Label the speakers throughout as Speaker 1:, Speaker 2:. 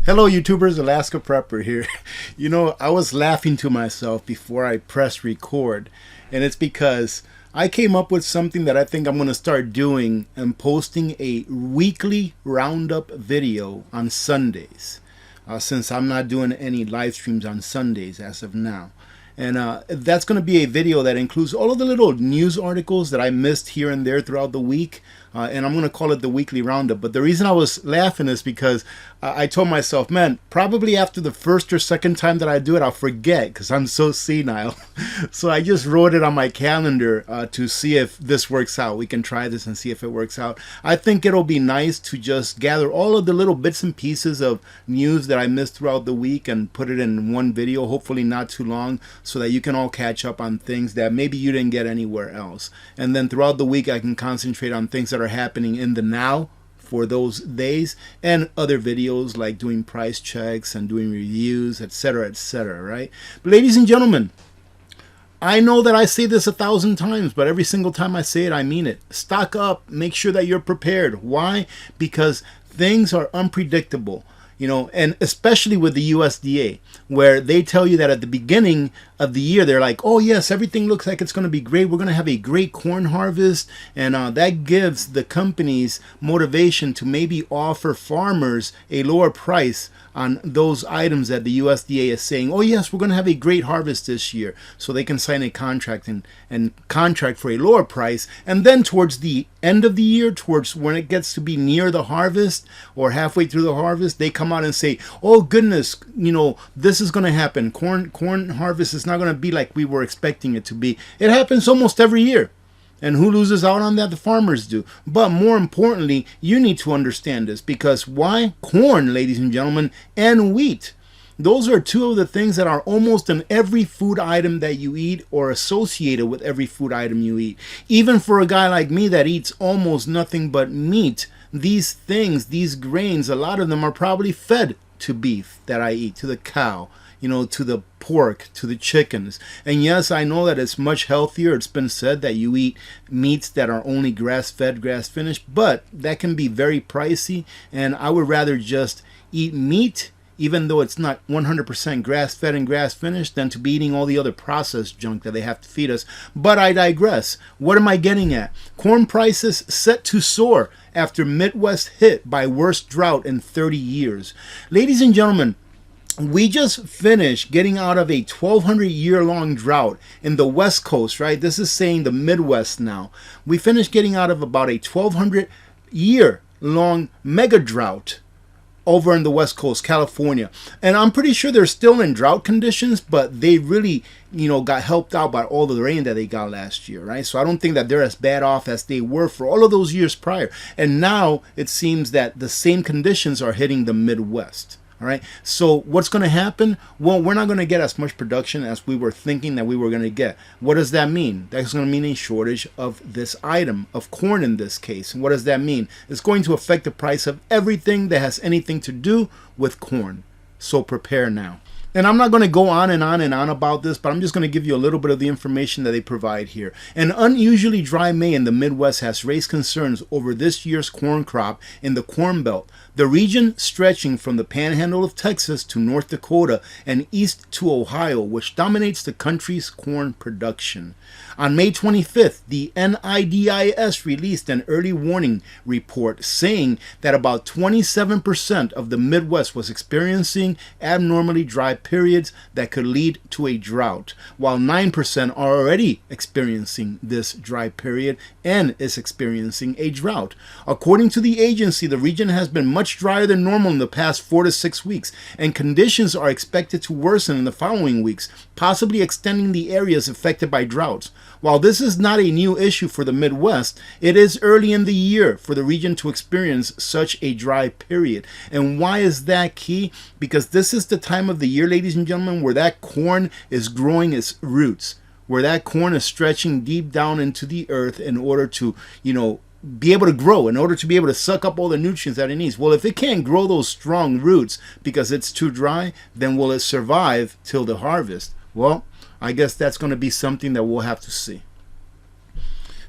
Speaker 1: Hello YouTubers, Alaska Prepper here. You know, I was laughing to myself before I pressed record, and it's because I came up with something that I think I'm going to start doing and posting a weekly roundup video on Sundays, since I'm not doing any live streams on Sundays as of now. And that's going to be a video that includes all of the little news articles that I missed here and there throughout the week. And I'm going to call it the weekly roundup. But the reason I was laughing is because I told myself, man, probably after the first or second time that I do it, I'll forget because I'm so senile. So I just wrote it on my calendar to see if this works out. We can try this and see if it works out. I think it'll be nice to just gather all of the little bits and pieces of news that I missed throughout the week and put it in one video, hopefully not too long, so that you can all catch up on things that maybe you didn't get anywhere else. And then throughout the week, I can concentrate on things that are happening in the now for those days, and other videos like doing price checks and doing reviews, etc., right? But ladies and gentlemen, I know that I say this 1,000 times, but every single time I say it, I mean it. Stock up. Make sure that you're prepared. Why? Because things are unpredictable. You know, and especially with the USDA, where they tell you that at the beginning of the year, they're like, oh yes, everything looks like it's going to be great. We're going to have a great corn harvest. And that gives the companies motivation to maybe offer farmers a lower price on those items that the USDA is saying, oh yes, we're going to have a great harvest this year. So they can sign a contract and contract for a lower price. And then towards the end of the year, towards when it gets to be near the harvest or halfway through the harvest, they come out and say, oh goodness, you know, this is going to happen. Corn harvest is not going to be like we were expecting it to be. It happens almost every year. And who loses out on that? The farmers do. But more importantly, you need to understand this, because why? Corn, ladies and gentlemen, and wheat. Those are two of the things that are almost in every food item that you eat, or associated with every food item you eat. Even for a guy like me that eats almost nothing but meat, these things, these grains, a lot of them are probably fed to beef that I eat, to the cow, you know, to the pork, to the chickens. And yes, I know that it's much healthier. It's been said that you eat meats that are only grass-fed, grass-finished, but that can be very pricey, and I would rather just eat meat, even though it's not 100% grass-fed and grass-finished, than to be eating all the other processed junk that they have to feed us. But I digress. What am I getting at? Corn prices set to soar after Midwest hit by worst drought in 30 years. Ladies and gentlemen, we just finished getting out of a 1,200-year-long drought in the West Coast, right? This is saying the Midwest now. We finished getting out of about a 1,200-year-long mega drought over in the West Coast, California. And I'm pretty sure they're still in drought conditions, but they really, you know, got helped out by all the rain that they got last year, right? So I don't think that they're as bad off as they were for all of those years prior. And now it seems that the same conditions are hitting the Midwest. All right, so what's going to happen? Well, we're not going to get as much production as we were thinking that we were going to get. What does that mean? That's going to mean a shortage of this item, of corn in this case. And what does that mean? It's going to affect the price of everything that has anything to do with corn. So prepare now. And I'm not going to go on and on and on about this, but I'm just going to give you a little bit of the information that they provide here. An unusually dry May in the Midwest has raised concerns over this year's corn crop in the Corn Belt, the region stretching from the panhandle of Texas to North Dakota and east to Ohio, which dominates the country's corn production. On May 25th, the NIDIS released an early warning report saying that about 27% of the Midwest was experiencing abnormally dry periods that could lead to a drought, while 9% are already experiencing this dry period and is experiencing a drought. According to the agency, the region has been much drier than normal in the past 4 to 6 weeks, and conditions are expected to worsen in the following weeks, possibly extending the areas affected by droughts. While this is not a new issue for the Midwest, it is early in the year for the region to experience such a dry period. And why is that key? Because this is the time of the year, ladies and gentlemen, where that corn is growing its roots, where that corn is stretching deep down into the earth in order to, you know, be able to grow, in order to be able to suck up all the nutrients that it needs. Well, if it can't grow those strong roots because it's too dry, then will it survive till the harvest? Well, I guess that's going to be something that we'll have to see.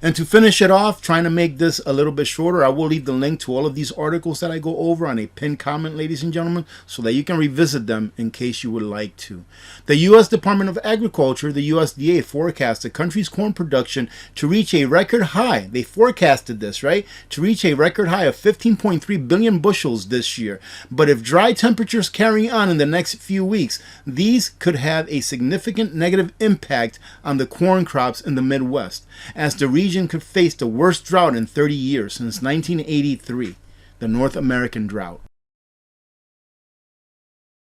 Speaker 1: And to finish it off, trying to make this a little bit shorter, I will leave the link to all of these articles that I go over on a pinned comment, ladies and gentlemen, so that you can revisit them in case you would like to. The U.S. Department of Agriculture, the USDA, forecast the country's corn production to reach a record high. They forecasted this, right? To reach a record high of 15.3 billion bushels this year. But if dry temperatures carry on in the next few weeks, these could have a significant negative impact on the corn crops in the Midwest, as the region could face the worst drought in 30 years since 1983, the North American drought.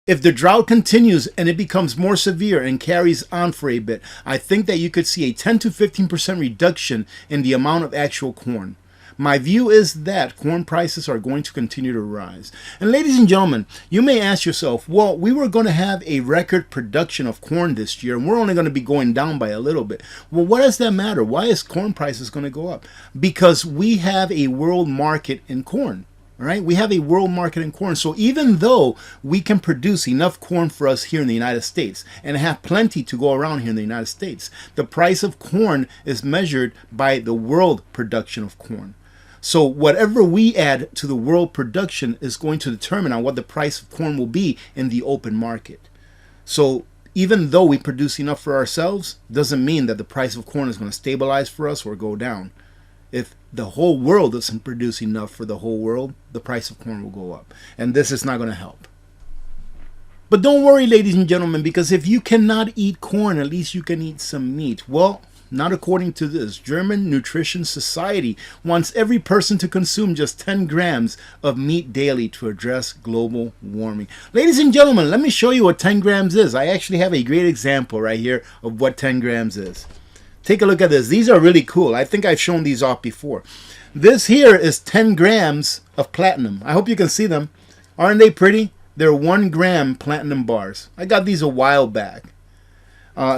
Speaker 1: If the drought continues and it becomes more severe and carries on for a bit, I think that you could see a 10 to 15% reduction in the amount of actual corn. My view is that corn prices are going to continue to rise. And ladies and gentlemen, you may ask yourself, well, we were going to have a record production of corn this year, and we're only going to be going down by a little bit. Well, what does that matter? Why is corn prices going to go up? Because we have a world market in corn. All right, we have a world market in corn. So even though we can produce enough corn for us here in the United States and have plenty to go around here in the United States, the price of corn is measured by the world production of corn. So whatever we add to the world production is going to determine on what the price of corn will be in the open market. So even though we produce enough for ourselves, doesn't mean that the price of corn is going to stabilize for us or go down. If the whole world doesn't produce enough for the whole world, the price of corn will go up. And this is not going to help. But don't worry, ladies and gentlemen, because if you cannot eat corn, at least you can eat some meat. Well, not according to this. German Nutrition Society wants every person to consume just 10 grams of meat daily to address global warming. Ladies and gentlemen, let me show you what 10 grams is. I actually have a great example right here of what 10 grams is. Take a look at this. These are really cool. I think I've shown these off before. This here is 10 grams of platinum. I hope you can see them. Aren't they pretty? They're 1 gram platinum bars. I got these a while back.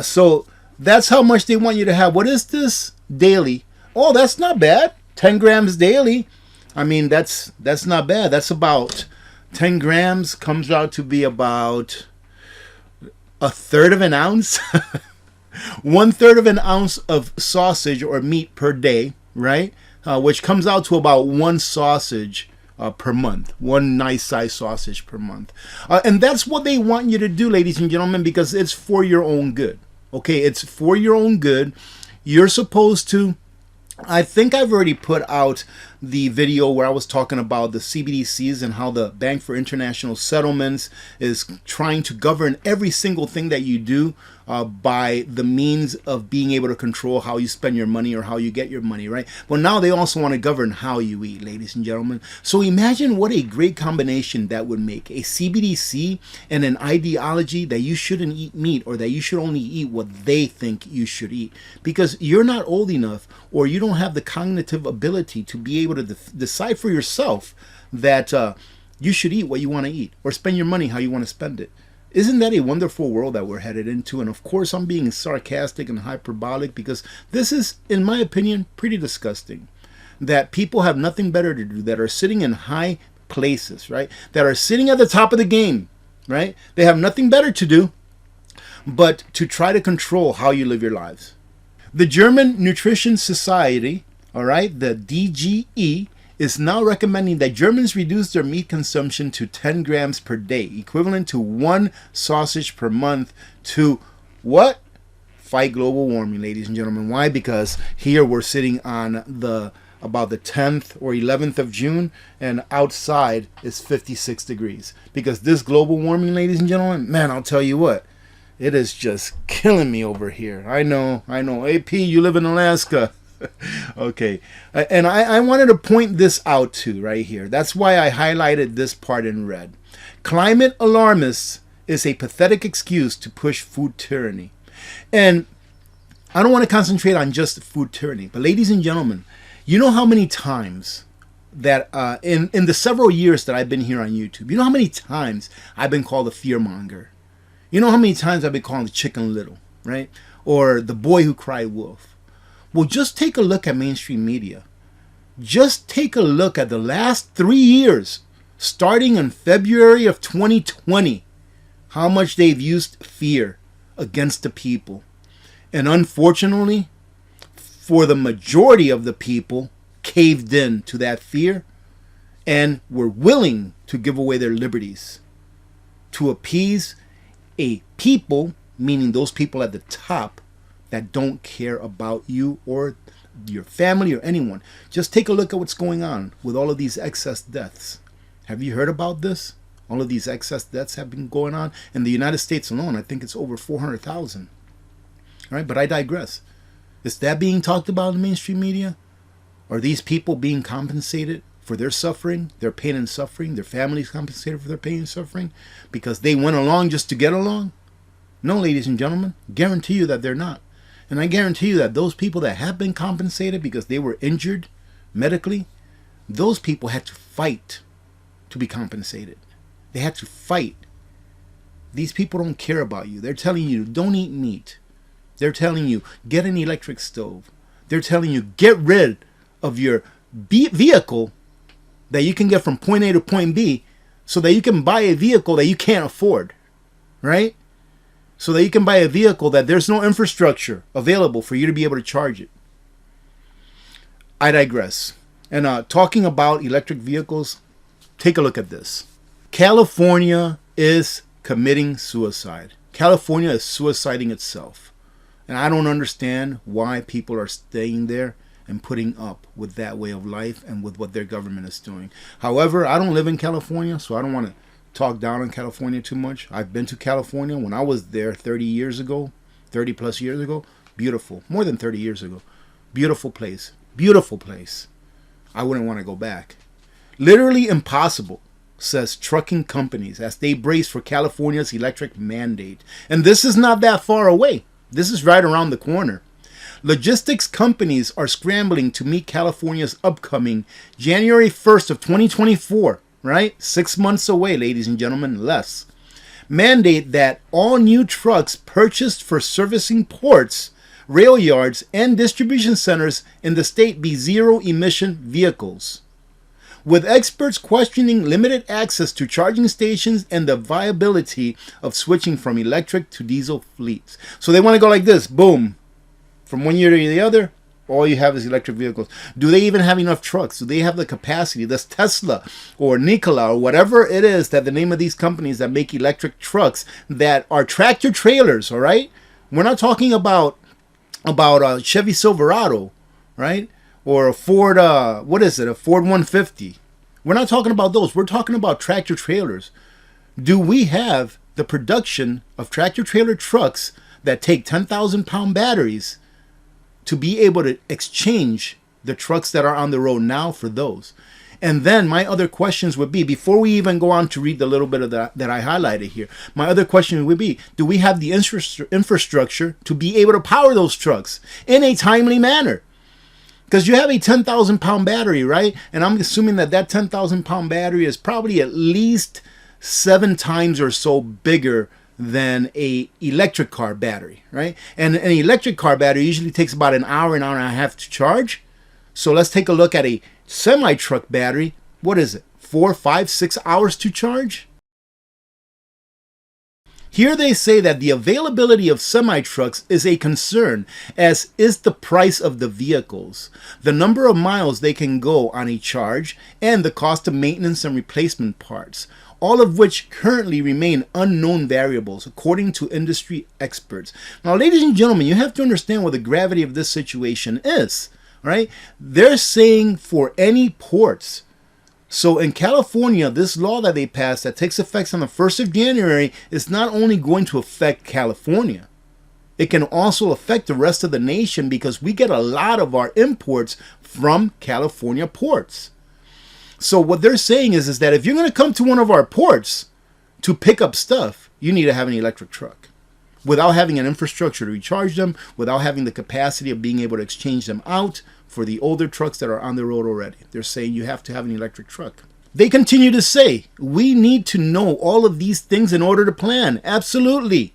Speaker 1: So that's how much they want you to have. What is this? Daily. Oh, that's not bad. 10 grams daily. I mean, that's not bad. That's about 10 grams comes out to be about 1/3 of an ounce. 1/3 of an ounce of sausage or meat per day, right? Which comes out to about 1 sausage per month. 1 nice size sausage per month. And that's what they want you to do, ladies and gentlemen, because it's for your own good. Okay, it's for your own good. You're supposed to, I think I've already put out the video where I was talking about the CBDCs and how the Bank for International Settlements is trying to govern every single thing that you do by the means of being able to control how you spend your money or how you get your money, right? Well, now they also want to govern how you eat, ladies and gentlemen. So imagine what a great combination that would make. A CBDC and an ideology that you shouldn't eat meat, or that you should only eat what they think you should eat. Because you're not old enough, or you don't have the cognitive ability to be able to decide for yourself that you should eat what you want to eat, or spend your money how you want to spend it. Isn't that a wonderful world that we're headed into? And of course, I'm being sarcastic and hyperbolic because this is, in my opinion, pretty disgusting. That people have nothing better to do, that are sitting in high places, right? That are sitting at the top of the game, right? They have nothing better to do but to try to control how you live your lives. The German Nutrition Society, all right, the DGE, is now recommending that Germans reduce their meat consumption to 10 grams per day, equivalent to 1 sausage per month, to what? Fight global warming, ladies and gentlemen. Why? Because here we're sitting on about the 10th or 11th of June, and outside is 56 degrees. Because this global warming, ladies and gentlemen, man, I'll tell you what, it is just killing me over here. I know. AP, you live in Alaska. Okay, and I wanted to point this out too right here. That's why I highlighted this part in red. Climate alarmists is a pathetic excuse to push food tyranny. And I don't want to concentrate on just food tyranny, but ladies and gentlemen, you know how many times that in the several years that I've been here on YouTube, you know how many times I've been called a fearmonger? You know how many times I've been called the Chicken Little, right? Or the boy who cried wolf. Well, just take a look at mainstream media. Just take a look at the last 3 years, starting in February of 2020, how much they've used fear against the people. And unfortunately, for the majority of the people caved in to that fear and were willing to give away their liberties to appease a people, meaning those people at the top that don't care about you or your family or anyone. Just take a look at what's going on with all of these excess deaths. Have you heard about this? All of these excess deaths have been going on in the United States alone. I think it's over 400,000. Right? But I digress. Is that being talked about in the mainstream media? Are these people being compensated for their suffering, their pain and suffering? Their families compensated for their pain and suffering because they went along just to get along? No, ladies and gentlemen, guarantee you that they're not. And I guarantee you that those people that have been compensated because they were injured medically, those people had to fight to be compensated. They had to fight. These people don't care about you. They're telling you, don't eat meat. They're telling you, get an electric stove. They're telling you, get rid of your vehicle that you can get from point A to point B so that you can buy a vehicle that you can't afford, right? So that you can buy a vehicle that there's no infrastructure available for you to be able to charge it. I digress. And talking about electric vehicles, take a look at this. California is committing suicide. California is suiciding itself. And I don't understand why people are staying there and putting up with that way of life and with what their government is doing. However, I don't live in California, so I don't want to talk down on California too much. I've been to California when I was there 30 years ago, 30 plus years ago. Beautiful. More than 30 years ago. Beautiful place. Beautiful place. I wouldn't want to go back. Literally impossible, says trucking companies as they brace for California's electric mandate. And this is not that far away. This is right around the corner. Logistics companies are scrambling to meet California's upcoming January 1st of 2024, right? 6 months away, ladies and gentlemen, less. Mandate that all new trucks purchased for servicing ports, rail yards, and distribution centers in the state be zero-emission vehicles, with experts questioning limited access to charging stations and the viability of switching from electric to diesel fleets. So they want to go like this, boom. From one year to the other, all you have is electric vehicles. Do they even have enough trucks? Do they have the capacity? Does Tesla or Nikola or whatever it is that the name of these companies that make electric trucks that are tractor trailers, all right? We're not talking about a Chevy Silverado, right? Or a Ford, what is it? A Ford 150. We're not talking about those. We're talking about tractor trailers. Do we have the production of tractor trailer trucks that take 10,000 pound batteries to be able to exchange the trucks that are on the road now for those? And then my other questions would be, before we even go on to read the little bit of that I highlighted here, my other question would be, do we have the infrastructure to be able to power those trucks in a timely manner? Because you have a 10,000 pound battery, right? And I'm assuming that 10,000 pound battery is probably at least 7 times or so bigger than a electric car battery, right? And an electric car battery usually takes about an hour and a half to charge. So let's take a look at a semi-truck battery. What is it? 4, 5, 6 hours to charge? Here they say that the availability of semi-trucks is a concern, as is the price of the vehicles, the number of miles they can go on a charge, and the cost of maintenance and replacement parts, all of which currently remain unknown variables according to industry experts. Now, ladies and gentlemen, you have to understand what the gravity of this situation is, right? They're saying for any ports. So in California, this law that they passed that takes effect on the 1st of January is not only going to affect California, it can also affect the rest of the nation because we get a lot of our imports from California ports. So what they're saying is that if you're going to come to one of our ports to pick up stuff, you need to have an electric truck. Without having an infrastructure to recharge them, without having the capacity of being able to exchange them out for the older trucks that are on the road already. They're saying you have to have an electric truck. They continue to say, we need to know all of these things in order to plan. Absolutely.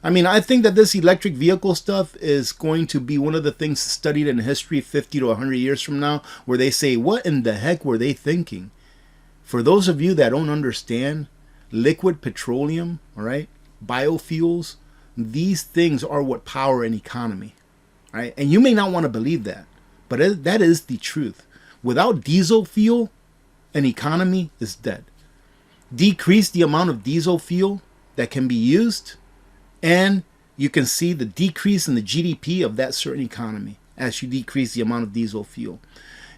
Speaker 1: I mean, I think that this electric vehicle stuff is going to be one of the things studied in history 50 to 100 years from now, where they say, what in the heck were they thinking? For those of you that don't understand, liquid petroleum, all right, biofuels, these things are what power an economy. right? And you may not want to believe that, but that is the truth. Without diesel fuel, an economy is dead. Decrease the amount of diesel fuel that can be used, and you can see the decrease in the GDP of that certain economy as you decrease the amount of diesel fuel.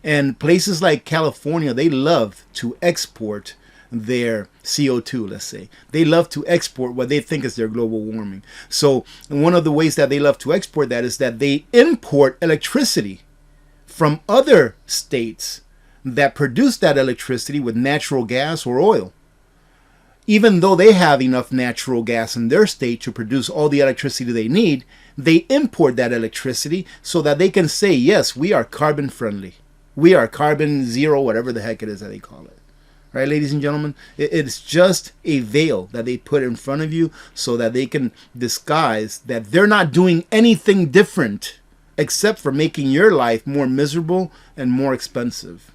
Speaker 1: And places like California, they love to export their CO2, let's say. They love to export what they think is their global warming. So one of the ways that they love to export that is that they import electricity from other states that produce that electricity with natural gas or oil. Even though they have enough natural gas in their state to produce all the electricity they need, they import that electricity so that they can say, yes, we are carbon friendly. We are carbon zero, whatever the heck it is that they call it. Right, ladies and gentlemen? It's just a veil that they put in front of you so that they can disguise that they're not doing anything different except for making your life more miserable and more expensive.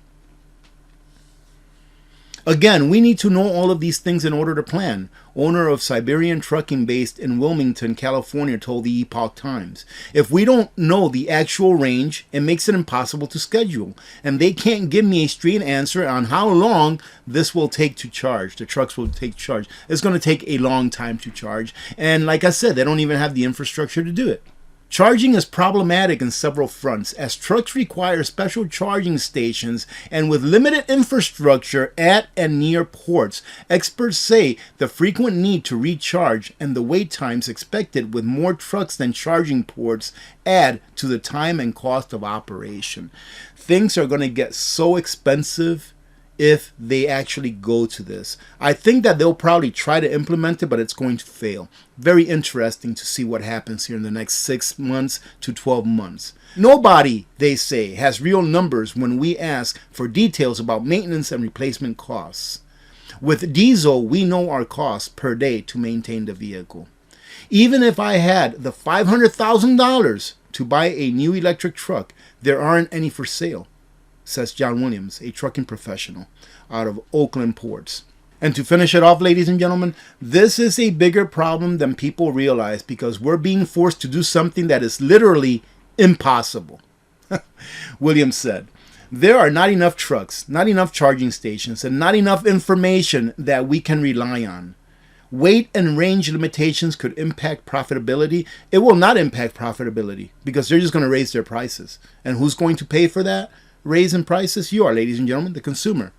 Speaker 1: Again, we need to know all of these things in order to plan. Owner of Siberian Trucking based in Wilmington, California, told the Epoch Times. If we don't know the actual range, it makes it impossible to schedule. And they can't give me a straight answer on how long this will take to charge. The trucks will take charge. It's going to take a long time to charge. And like I said, they don't even have the infrastructure to do it. Charging is problematic in several fronts, as trucks require special charging stations and with limited infrastructure at and near ports. Experts say the frequent need to recharge and the wait times expected with more trucks than charging ports add to the time and cost of operation. Things are going to get so expensive if they actually go to this. I think that they'll probably try to implement it, but it's going to fail. Very interesting to see what happens here in the next 6 months to 12 months. Nobody, they say, has real numbers when we ask for details about maintenance and replacement costs. With diesel, we know our costs per day to maintain the vehicle. Even if I had the $500,000 to buy a new electric truck, there aren't any for sale, says John Williams, a trucking professional out of Oakland ports. And to finish it off, ladies and gentlemen, this is a bigger problem than people realize because we're being forced to do something that is literally impossible. Williams said, there are not enough trucks, not enough charging stations, and not enough information that we can rely on. Weight and range limitations could impact profitability. It will not impact profitability because they're just going to raise their prices. And who's going to pay for that raise in prices? You are, ladies and gentlemen, the consumer.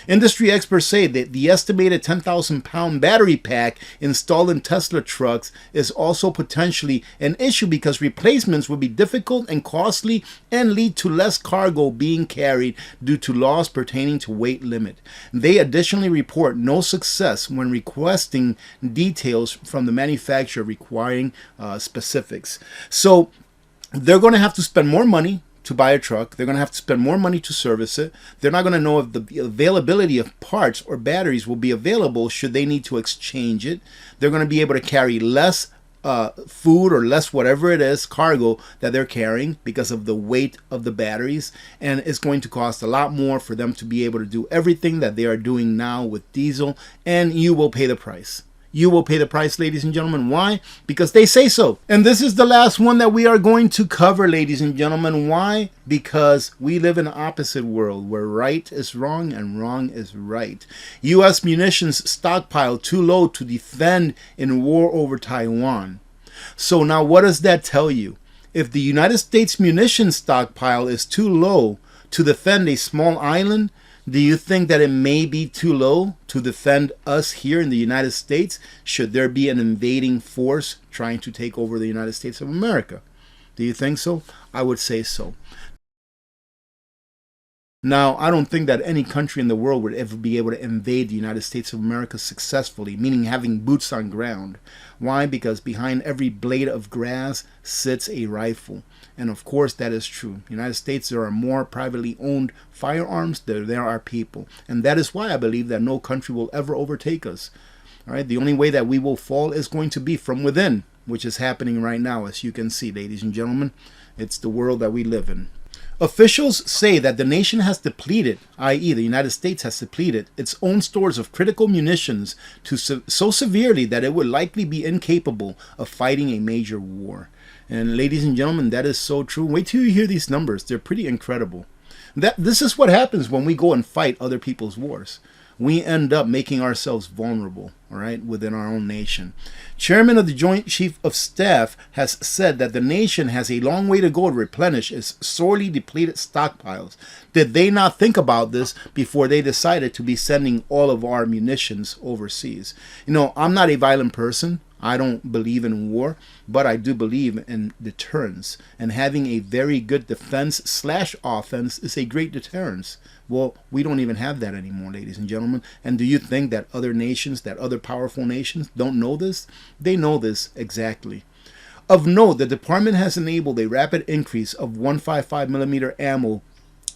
Speaker 1: Industry experts say that the estimated 10,000-pound battery pack installed in Tesla trucks is also potentially an issue because replacements will be difficult and costly and lead to less cargo being carried due to laws pertaining to weight limit. They additionally report no success when requesting details from the manufacturer requiring specifics. So they're going to have to spend more money to buy a truck. They're going to have to spend more money to service it. They're not going to know if the availability of parts or batteries will be available should they need to exchange it. They're going to be able to carry less food or less whatever it is, cargo that they're carrying because of the weight of the batteries. And it's going to cost a lot more for them to be able to do everything that they are doing now with diesel. And you will pay the price. You will pay the price, ladies and gentlemen. Why? Because they say so. And this is the last one that we are going to cover, ladies and gentlemen. Why? Because we live in an opposite world where right is wrong and wrong is right. U.S. munitions stockpile too low to defend in war over Taiwan. So now what does that tell you? If the United States munitions stockpile is too low to defend a small island, do you think that it may be too low to defend us here in the United States should there be an invading force trying to take over the United States of America? Do you think so? I would say so. Now, I don't think that any country in the world would ever be able to invade the United States of America successfully, meaning having boots on ground. Why? Because behind every blade of grass sits a rifle. And of course, that is true. In the United States, there are more privately owned firearms than there are people. And that is why I believe that no country will ever overtake us. All right? The only way that we will fall is going to be from within, which is happening right now, as you can see, ladies and gentlemen. It's the world that we live in. Officials say that the nation has depleted, i.e., the United States has depleted, its own stores of critical munitions so severely that it would likely be incapable of fighting a major war. And ladies and gentlemen, that is so true. Wait till you hear these numbers. They're pretty incredible. This is what happens when we go and fight other people's wars. We end up making ourselves vulnerable, all right, within our own nation. Chairman of the Joint Chief of Staff has said that the nation has a long way to go to replenish its sorely depleted stockpiles. Did they not think about this before they decided to be sending all of our munitions overseas? You know, I'm not a violent person. I don't believe in war, but I do believe in deterrence. And having a very good defense/offense is a great deterrence. Well, we don't even have that anymore, ladies and gentlemen. And do you think that other nations, that other powerful nations, don't know this? They know this exactly. Of note, the department has enabled a rapid increase of 155mm ammo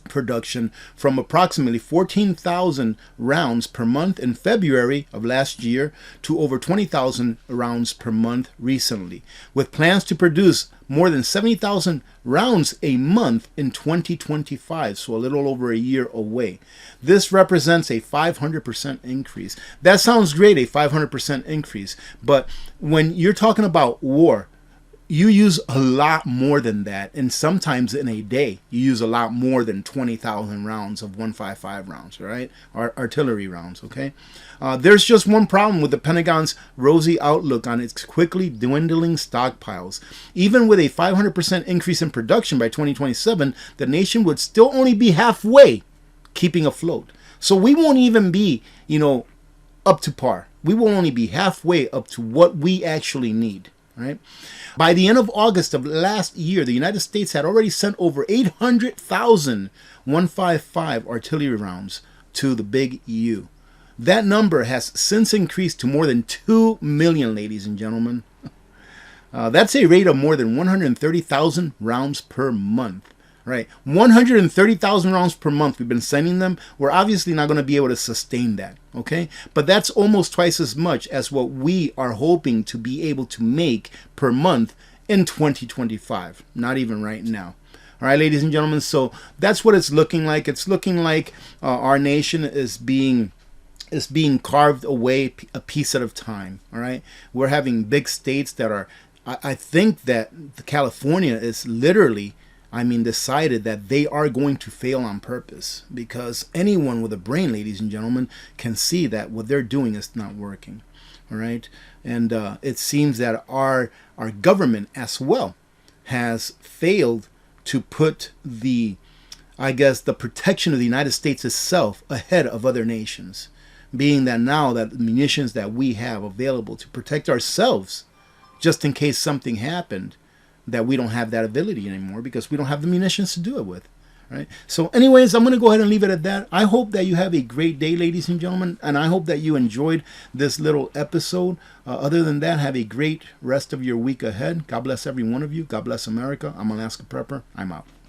Speaker 1: production from approximately 14,000 rounds per month in February of last year to over 20,000 rounds per month recently, with plans to produce more than 70,000 rounds a month in 2025, so a little over a year away. This represents a 500% increase. That sounds great, a 500% increase, but when you're talking about war, you use a lot more than that, and sometimes in a day you use a lot more than 20,000 rounds of 155 rounds, right? Artillery rounds, okay? There's just one problem with the Pentagon's rosy outlook on its quickly dwindling stockpiles. Even with a 500% increase in production by 2027, the nation would still only be halfway keeping afloat. So we won't even be, up to par. We will only be halfway up to what we actually need. Right? By the end of August of last year, the United States had already sent over 800,000 155 artillery rounds to the big EU. That number has since increased to more than 2 million, ladies and gentlemen. That's a rate of more than 130,000 rounds per month. Right, 130,000 rounds per month we've been sending them. We're obviously not going to be able to sustain that, okay? But that's almost twice as much as what we are hoping to be able to make per month in 2025. Not even right now. All right, ladies and gentlemen, so that's what it's looking like. It's looking like our nation is being carved away a piece at a time, all right? We're having big states that are, I think that California is literally, decided that they are going to fail on purpose, because anyone with a brain, ladies and gentlemen, can see that what they're doing is not working. All right. And it seems that our government as well has failed to put the protection of the United States itself ahead of other nations, being that now that the munitions that we have available to protect ourselves, just in case something happened, that we don't have that ability anymore because we don't have the munitions to do it with. Right? So anyways, I'm going to go ahead and leave it at that. I hope that you have a great day, ladies and gentlemen, and I hope that you enjoyed this little episode. Other than that, have a great rest of your week ahead. God bless every one of you. God bless America. I'm Alaska Prepper. I'm out.